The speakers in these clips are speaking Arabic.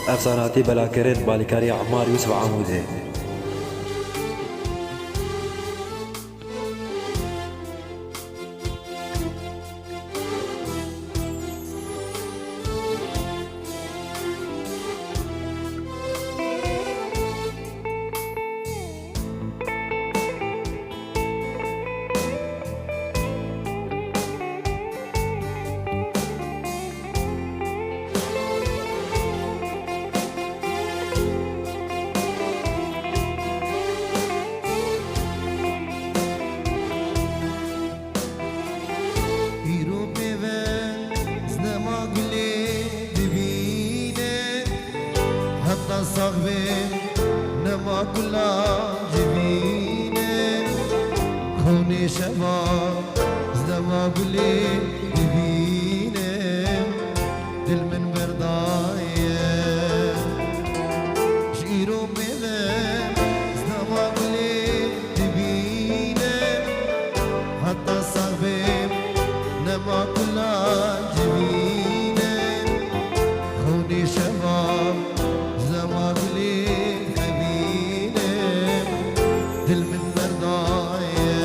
افساناتی بلاکرد بالیکاری عمار یوسف عموده. صاحبي نما كلا جبينه خوني شباب زما قولي جبينه دل من بردايه شيرو بيلم زما قولي جبينه حتى صاحبي نما كلا جبينه خوني شباب زما قولي حبيبي دل من مرضايا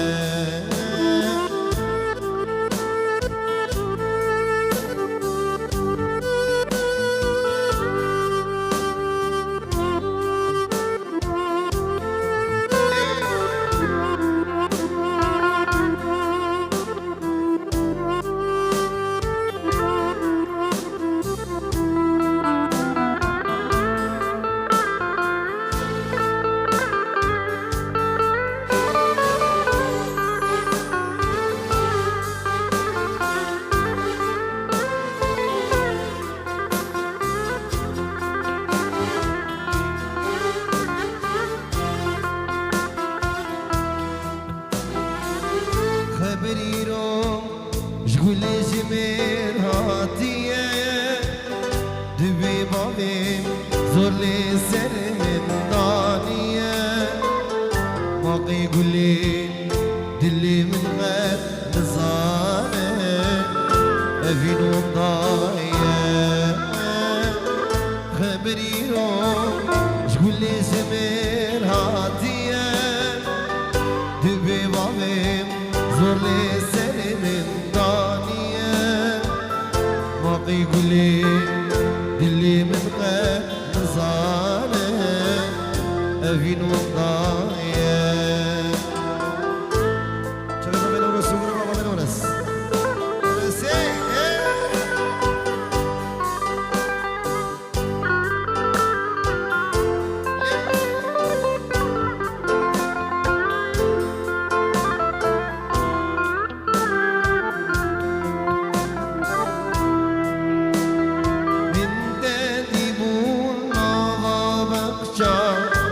خبريرو شقول جميل هاتيه دبي بابي زور لي سر من دانيه باقي قولي دلي من غير نزانه افين وضايه خبريرو شقول جميل هاتيه دبي بابي زور لي سر من دانيه باقي قولي دلي من غير نزانه افين وضايه شباب بنونس وغربا بنونس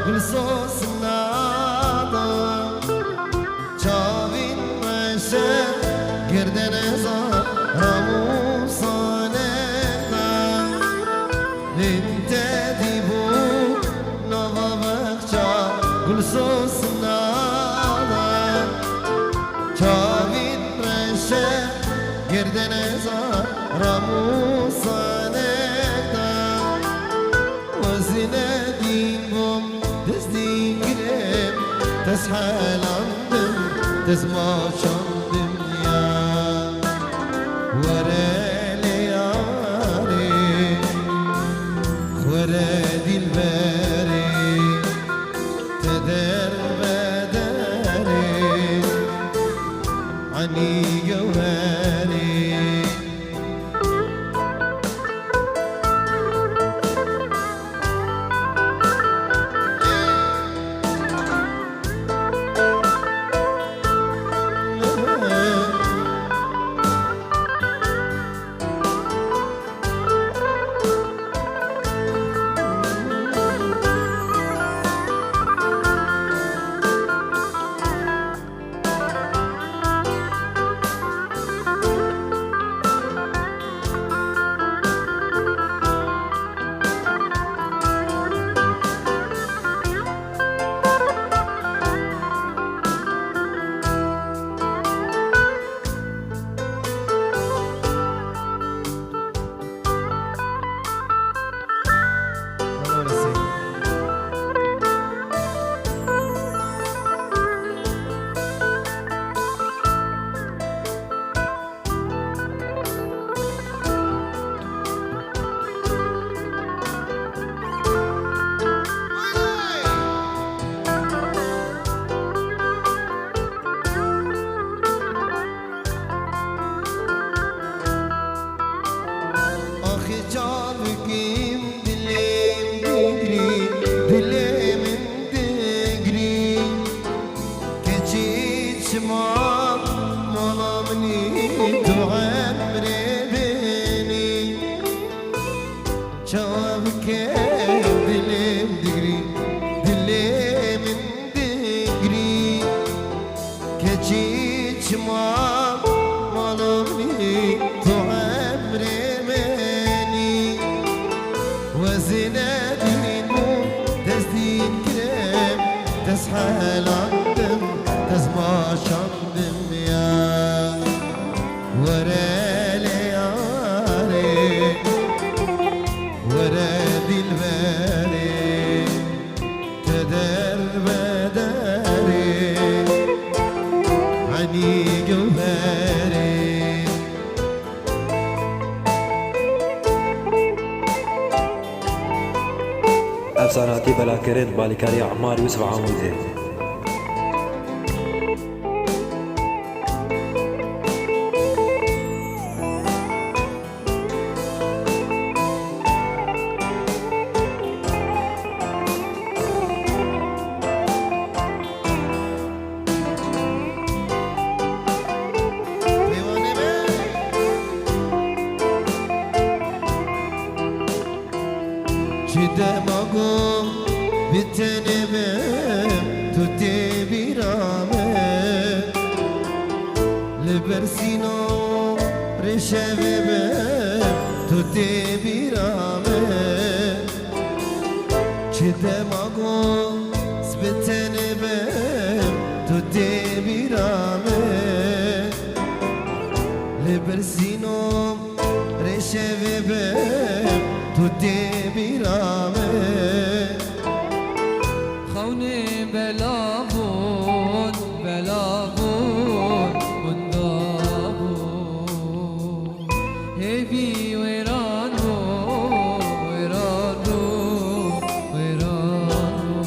بالصوص نادا چاوین مشه گردن زار راموسانه انت دیبو نوا بخچا بالصوص نادا چاوین مشه گردن زار راموسانه وزنه دیبم تزديقرم تسحل عندم تسمع شندم يا ورا ليالي ورا دي الباري تدر بداري عني جوهري عملي تعمري بيني شوابك دلي دقري دلي من دقري كجيت شمام مالومني تعمري بيني وزنادين تزدين كريم تسحل عندم تسمع شندم يا ورا ليالي ورا دلباري تدرب داري عني جوهري افساناتی بلاکرین بالیکاری عمار یوسف عاموزه. دماغم بتنبم توتي برامه لبرسينو رشببم توتي برامه دماغم بتنبم توتي برامه لبرسينو رشببم توتي برامه خوني بلابون بلابون مندابون هيفي ويرانو ويرانو ويرانو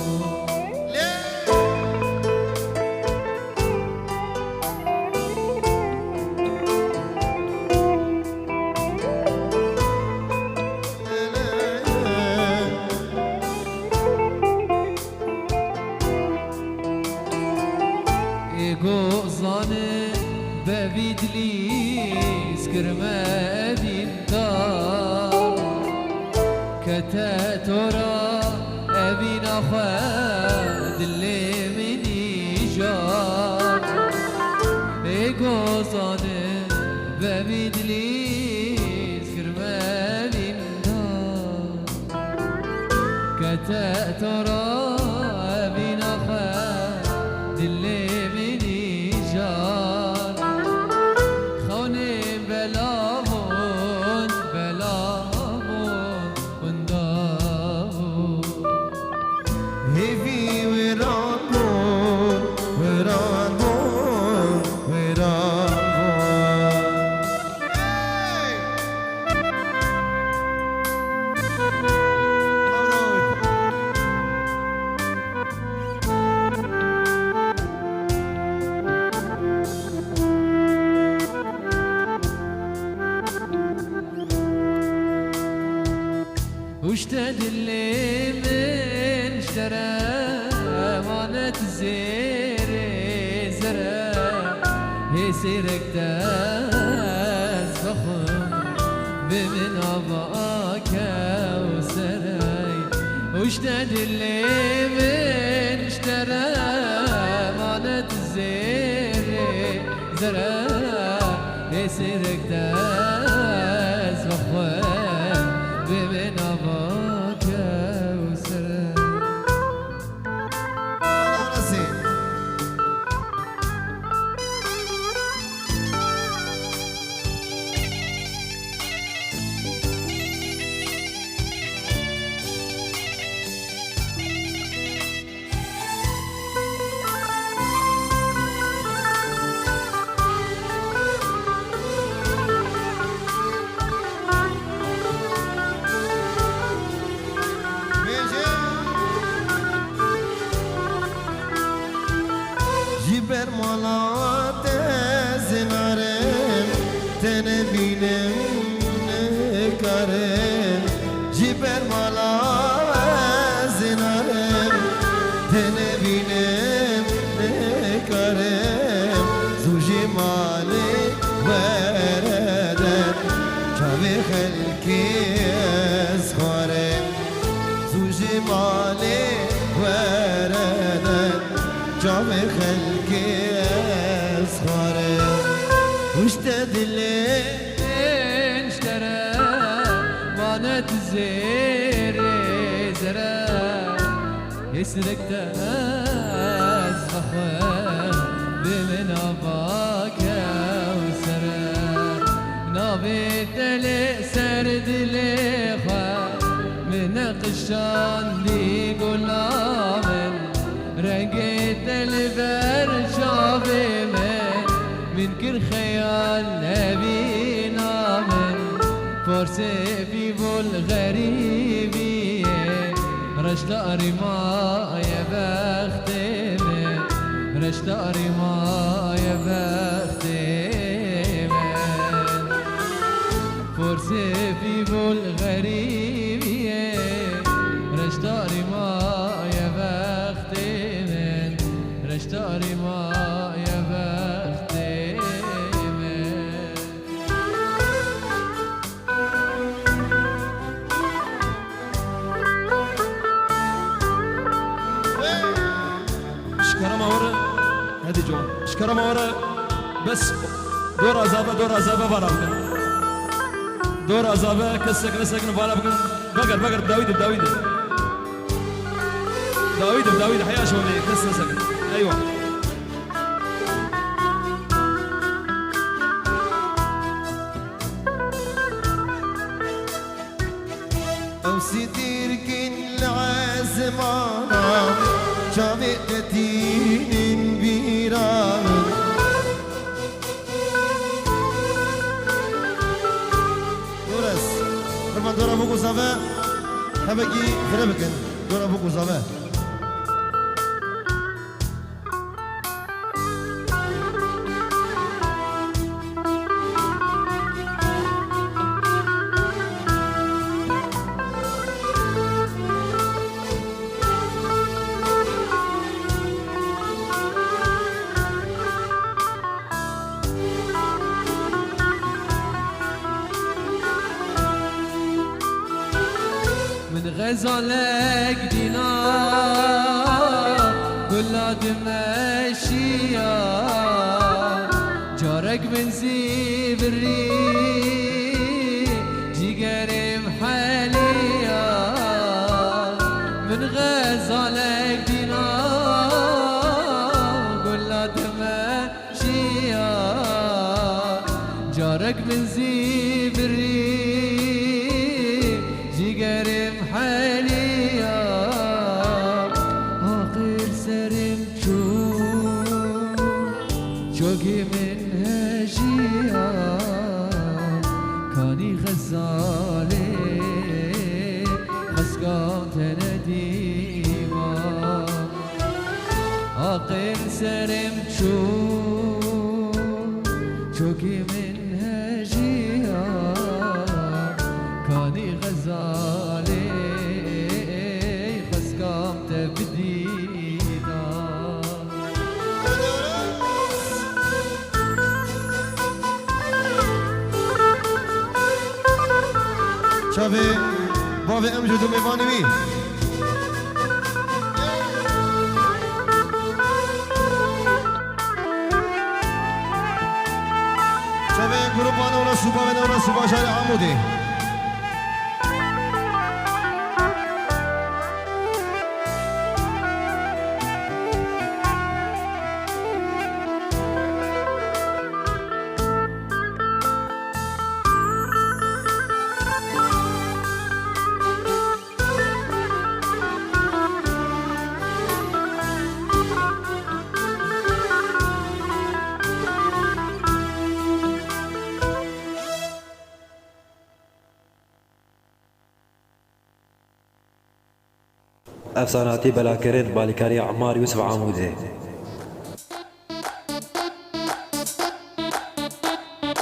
گوزانه ببیدلی سکرمه بیندار کته تورا ابین آخواه دلی منی جار گوزانه ببیدلی سکرمه بیندار کته تورا ابین آخواه دلی جان خوني بلامون بلامون وندامون هيفي ويرانون ويرانون ويرانون واشتد اللي من اشترى مانت زيري زرع يسيرك تزفخم بمن أباك وسراي واشتد اللي من اشترى مانت زيري زرع يسيرك تزفخم بمن أباك وسراي جبر مالات زنارم تنبینم نکارم جبر مالات زنارم تنبینم نکارم زوجي مالك واشتد الليل اشترى مانت زير زرا يسرق تاز أخوان بمن أباك وسرا نابي تلي سرد لخوان من قشان دي قلامن رقيت البرشابي من كل خيال نبينا من فرسي في بالغريبية رشد أريما يا بختي من رشد أريما يا بختي من فرسي في بالغريبية رشد أريما يا بختي من رشد أريما يا بختي شكرا مورا هادي جوان شكرا مورا بس دور عذابه برا بكن دور عذابه كسك نبالا بكن بقر داويد حيا شوني كسك ايوه او ستير كن العزمانة شابقتين بيران دورس فرمان دورا بوكو صافا حبكي فربكن دورا بوكو صافا من غزالك دينار كلها تمشيها جارك من زيب الريح جيجر محليها من غزالك دينار كلها تمشيها جارك من زيب الريح جيجر محليها آخر سرم شوقي من هجيها كاني غزالي مسقام تنديما آخر سرم شوقي من هجيها كاني غزالي خسكام تبدينا شابي بابي امجد وميفانوي شابي جروبانا ولا سوبا شارع عمودي افساناتی بلاکرد بالیکاری عمار یوسف عمودی